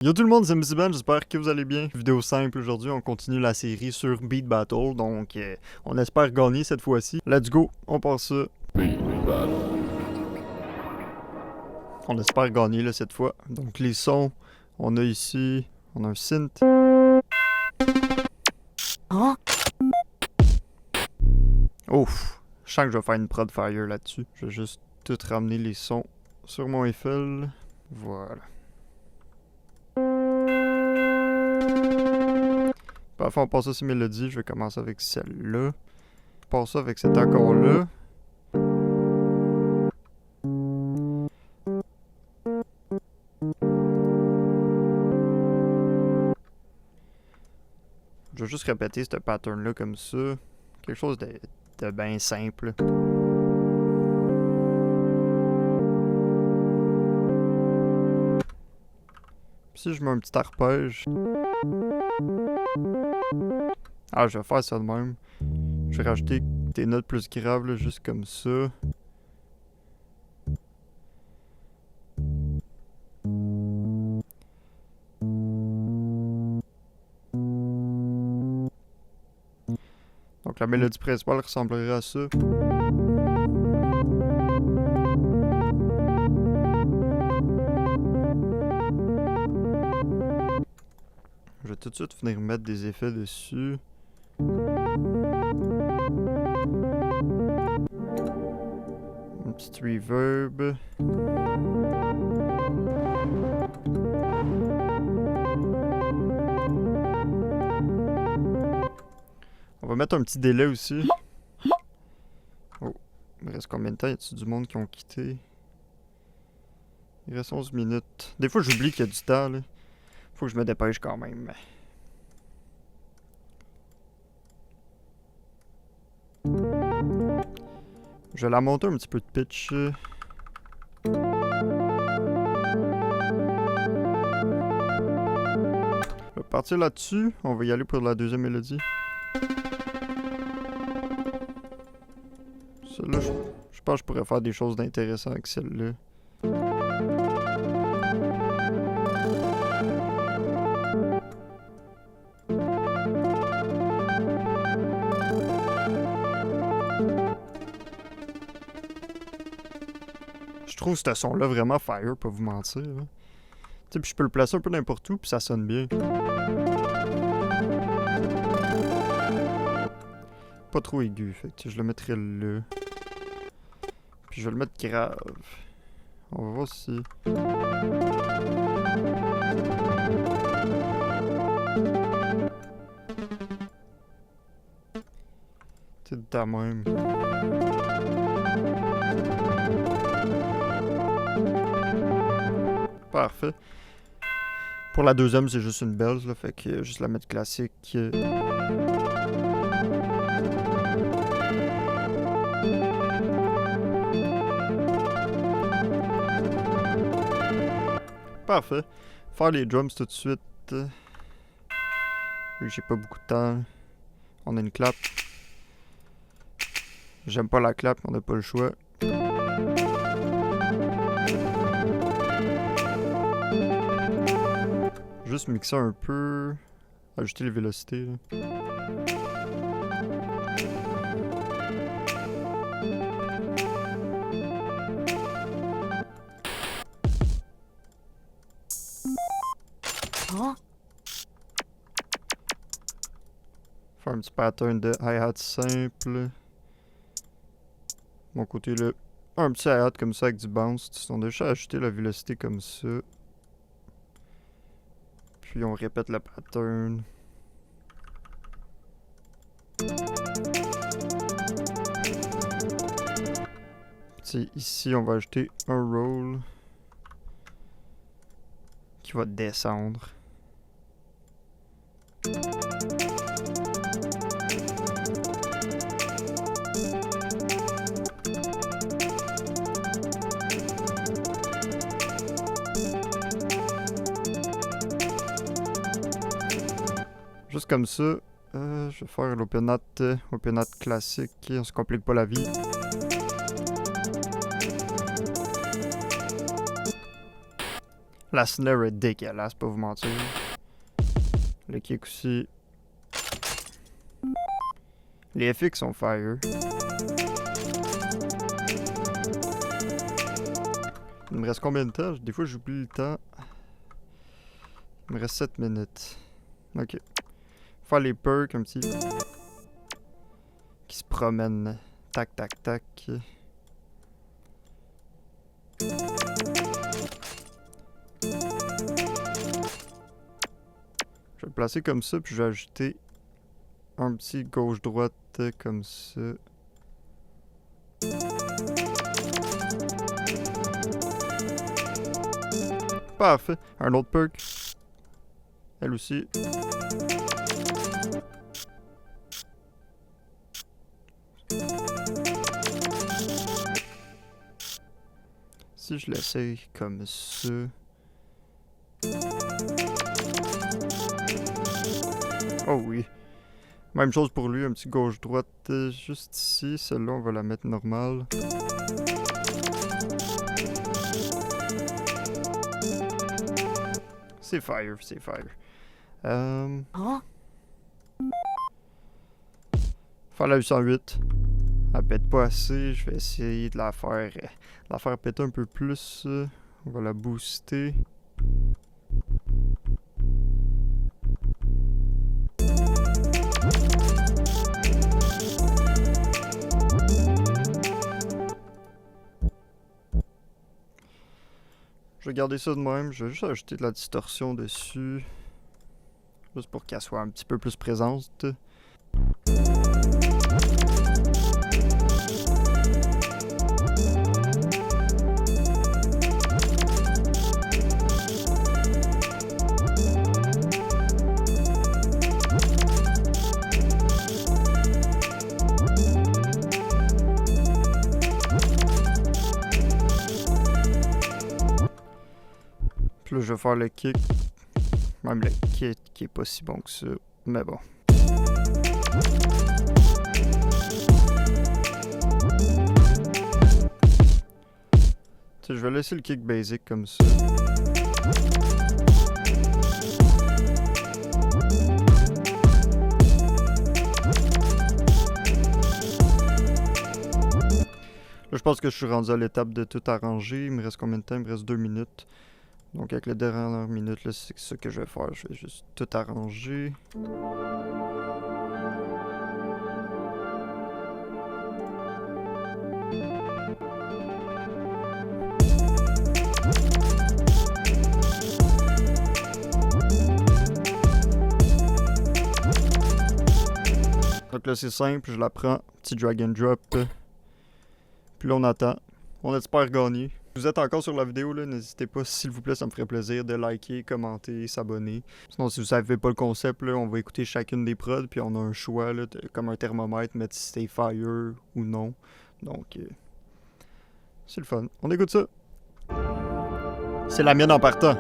Yo tout le monde, c'est MCBan, j'espère que vous allez bien. Vidéo simple aujourd'hui, on continue la série sur Beat Battle, donc on espère gagner cette fois-ci. Let's go, on passe ça. Beat Battle. On espère gagner là cette fois. Donc les sons, on a ici, on a un synth. Hein? Ouf, je sens que je vais faire une prod fire là-dessus. Je vais juste tout ramener les sons sur mon Eiffel. Voilà. Parfois on passe à ces mélodies, je vais commencer avec celle-là. Je passe ça avec cet accord-là. Je vais juste répéter ce pattern-là comme ça. Quelque chose de bien simple. Puis si je mets un petit arpège... Ah, je vais faire ça de même. Je vais rajouter des notes plus graves, là, juste comme ça. Donc la mélodie principale ressemblerait à ça. Je vais tout de suite venir mettre des effets dessus. Un petit reverb. On va mettre un petit délai aussi. Oh, il reste combien de temps? Y a-t-il du monde qui ont quitté? Il reste 11 minutes. Des fois j'oublie qu'il y a du temps là. Faut que je me dépêche quand même. Je vais la monter un petit peu de pitch. Je vais partir là-dessus. On va y aller pour la deuxième mélodie. Celle-là, je pense que je pourrais faire des choses d'intéressantes avec celle-là. Je trouve ce son-là vraiment fire, pas vous mentir. Tu sais, puis je peux le placer un peu n'importe où, puis ça sonne bien. Pas trop aigu, fait que je le mettrai là. Puis je vais le mettre grave. On va voir si... C'est de même. Parfait. Pour la deuxième, c'est juste une bells, là, fait que juste la mettre classique. Parfait. Faire les drums tout de suite. J'ai pas beaucoup de temps. On a une clap. J'aime pas la clap, on n'a pas le choix. Juste mixer un peu. Ajouter les vélocités. Là. Hein? Faire un petit pattern de hi-hat simple. Mon côté là. Un petit hi-hat comme ça avec du bounce. On a déjà ajouté la vélocité comme ça. Puis on répète le pattern. T'sais, ici on va ajouter un roll qui va descendre. Juste comme ça, je vais faire l'open hat classique, on se complique pas la vie. La snare est dégueulasse, pas vous mentir. Le kick aussi. Les FX sont fire. Il me reste combien de temps? Des fois j'oublie le temps. Il me reste 7 minutes. Ok. Faire les perks un petit. Qui se promènent. Tac, tac, tac. Je vais le placer comme ça, puis je vais ajouter un petit gauche-droite comme ça. Parfait. Un autre perk. Elle aussi. Si je l'essaye comme ça. Oh oui. Même chose pour lui, un petit gauche-droite juste ici. Celle-là, on va la mettre normale. C'est fire, c'est fire. Faire la 808. Elle pète pas assez. Je vais essayer de la faire péter un peu plus. On va la booster. Je vais garder ça de même. Je vais juste ajouter de la distorsion dessus. Juste pour qu'elle soit un petit peu plus présente. Puis là, je vais faire le kick. Même le kick qui est pas si bon que ça. Mais bon. Tu sais, je vais laisser le kick basic comme ça. Là, je pense que je suis rendu à l'étape de tout arranger. Il me reste combien de temps? Il me reste 2 minutes. Donc avec les dernières minutes, là, c'est ça que je vais faire. Je vais juste tout arranger. Donc là, c'est simple. Je la prends. Petit drag and drop. Puis là, on attend. On espère gagner. Si vous êtes encore sur la vidéo, n'hésitez pas, s'il vous plaît, ça me ferait plaisir de liker, commenter, s'abonner. Sinon, si vous savez pas le concept, là, on va écouter chacune des prods, puis on a un choix, là, comme un thermomètre, mettre si c'est fire ou non. Donc, c'est le fun. On écoute ça. C'est la mienne en partant.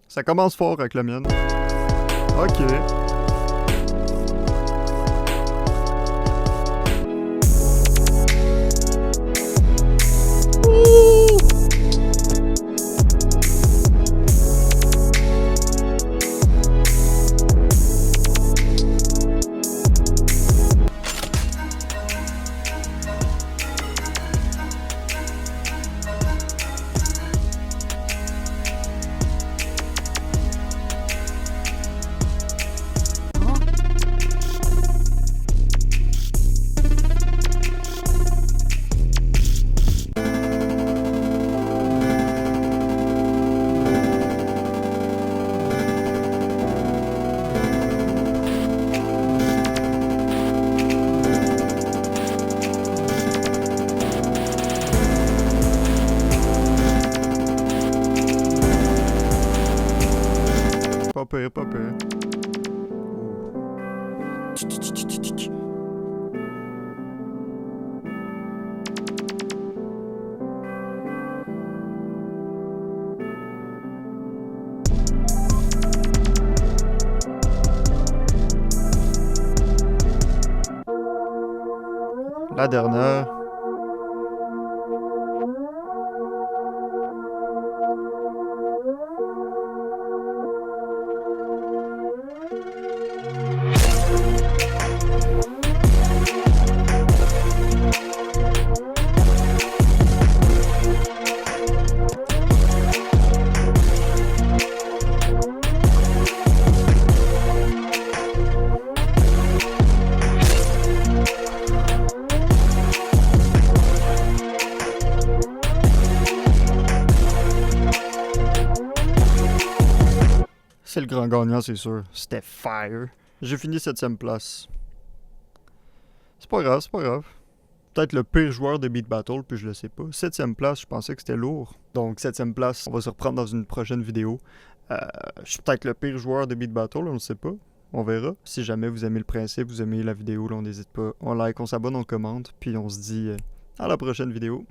Ça commence fort avec la mienne. Ok. pire, pas pire. La dernière. C'est le grand gagnant, c'est sûr. C'était fire. J'ai fini 7ème place. C'est pas grave, c'est pas grave. Peut-être le pire joueur de Beat Battle, puis je le sais pas. 7ème place, je pensais que c'était lourd. Donc 7ème place, on va se reprendre dans une prochaine vidéo. Je suis peut-être le pire joueur de Beat Battle, on ne sait pas. On verra. Si jamais vous aimez le principe, vous aimez la vidéo, là, on n'hésite pas. On like, on s'abonne, on commente, puis on se dit à la prochaine vidéo.